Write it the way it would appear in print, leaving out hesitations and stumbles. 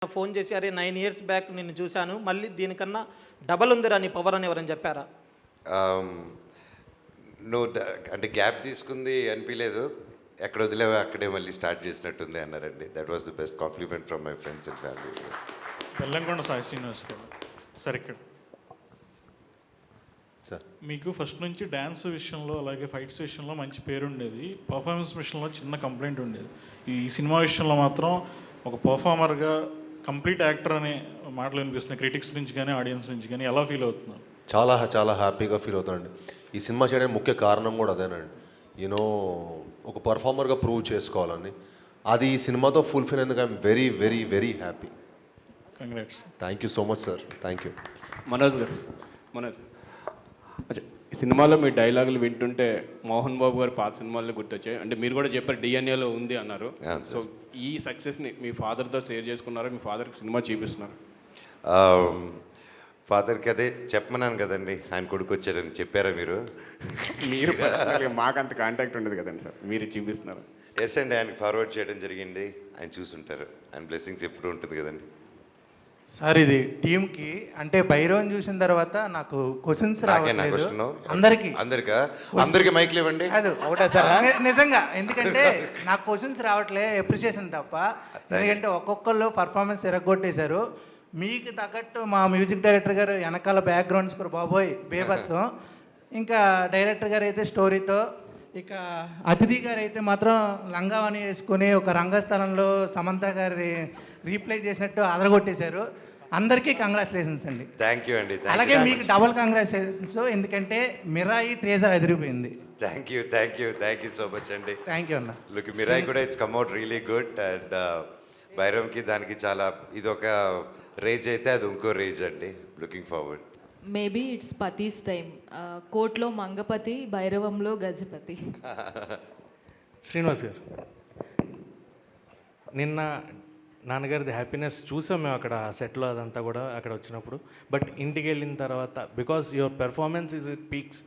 Phone చేసి అరే 9 years back నిన్ను చూశాను, మళ్ళీ దీనికన్నా డబల్ ఉందిరా నీ పవర్ అని ఎవరైనా చెప్పారా? నువ్వు అంటే గ్యాప్ తీసుకుంది అనిపించలేదు, ఎక్కడ వదిలేవా అక్కడే మళ్ళీ స్టార్ట్ చేసినట్టుంది అన్నారండి. That was the best compliment from my friends and family. Telangana Sai Srinivas గారు సార్, ఇక్కడ సార్ మీకు ఫస్ట్ నుంచి డ్యాన్స్ విషయంలో అలాగే ఫైట్స్ విషయంలో మంచి పేరు ఉండేది, పర్ఫార్మెన్స్ విషయంలో చిన్న కంప్లైంట్ ఉండేది. ఈ సినిమా విషయంలో మాత్రం ఒక పర్ఫార్మర్గా కంప్లీట్ యాక్టర్ అనే మాటలు వినిపిస్తున్నాయి క్రిటిక్స్ నుంచి కానీ ఆడియన్స్ నుంచి కానీ. ఎలా ఫీల్ అవుతున్నారు? చాలా చాలా హ్యాపీగా ఫీల్ అవుతానండి. ఈ సినిమా చేయడానికి ముఖ్య కారణం కూడా అదేనండి. యూనో ఒక పర్ఫార్మర్గా ప్రూవ్ చేసుకోవాలని, అది ఈ సినిమాతో ఫుల్ఫిల్ అయ్యేందుకు I'm very very very happy. Congrats. Thank you so much sir, thank you. Manoj గారు, అచ్చా, ఈ సినిమాలో మీ డైలాగులు వింటుంటే మోహన్ బాబు గారు పాత సినిమాల్లో గుర్తొచ్చాయి. అంటే మీరు కూడా చెప్పారు డిఎన్ఏలో ఉంది అన్నారు. సో ఈ సక్సెస్ని మీ ఫాదర్తో షేర్ చేసుకున్నారా? మీ ఫాదర్కి సినిమా చూపిస్తున్నారు? ఫాదర్కి అదే చెప్పమన్నాను కదండి, ఆయన కొడుకు వచ్చాడని చెప్పారా మీరు? మీరు పర్సనల్గా మాకంత కాంటాక్ట్ ఉండదు కదండి సార్, మీరు చూపిస్తున్నారు. ఎస్ అండి, ఆయనకి ఫార్వర్డ్ చేయడం జరిగింది, ఆయన చూసుంటారు. ఆయన బ్లెస్సింగ్స్ ఎప్పుడు ఉంటుంది కదండి. సార్ ఇది టీంకి అంటే భైరవన్ చూసిన తర్వాత నాకు క్వశ్చన్స్ రావట్లేదు అందరికి మైక్లు ఇవ్వండి. అది ఒకటే సార్, నిజంగా. ఎందుకంటే నాకు క్వశ్చన్స్ రావట్లే, అప్రిషియేషన్ తప్ప. ఎందుకంటే ఒక్కొక్కళ్ళు పర్ఫార్మెన్స్ ఎరగొట్టేశారు. మీకు తగ్గట్టు మా మ్యూజిక్ డైరెక్టర్ గారు వెనకాల బ్యాక్గ్రౌండ్ స్కోర్ బాబోయ్ బేబత్సం. ఇంకా డైరెక్టర్ గారు అయితే స్టోరీతో, ఇక అతిథి గారు అయితే మాత్రం లంగావని వేసుకొని ఒక రంగస్థలంలో సమంత గారి రీప్లై చేసినట్టు అదరగొట్టేశారు. అందరికీ కంగ్రాచులేషన్స్ అండి. థ్యాంక్ యూ అండి. అలాగే మీకు డబుల్ కంగ్రాచులేషన్స్, ఎందుకంటే మిరాయి ట్రేజర్ అదిరిపోయింది. థ్యాంక్ యూ సో మచ్ అండి. థ్యాంక్ యూ అన్న. లుక్, మిరాయి కూడా it's come out really good. And భైరవ్కి దానికి చాలా ఇది ఒక రేజ్ అయితే అది ఇంకో రేజ్ అండి. Looking forward. మేబీ ఇట్స్ పతీస్ టైం. కోర్టులో మంగపతి, భైరవంలో గజపతి. శ్రీనివాస్ గారు, నిన్న నాన్నగారిది హ్యాపీనెస్ చూసాం మేము అక్కడ సెట్లో, అదంతా కూడా అక్కడ వచ్చినప్పుడు. బట్ ఇంటికి వెళ్ళిన తర్వాత because your performance is it peaks,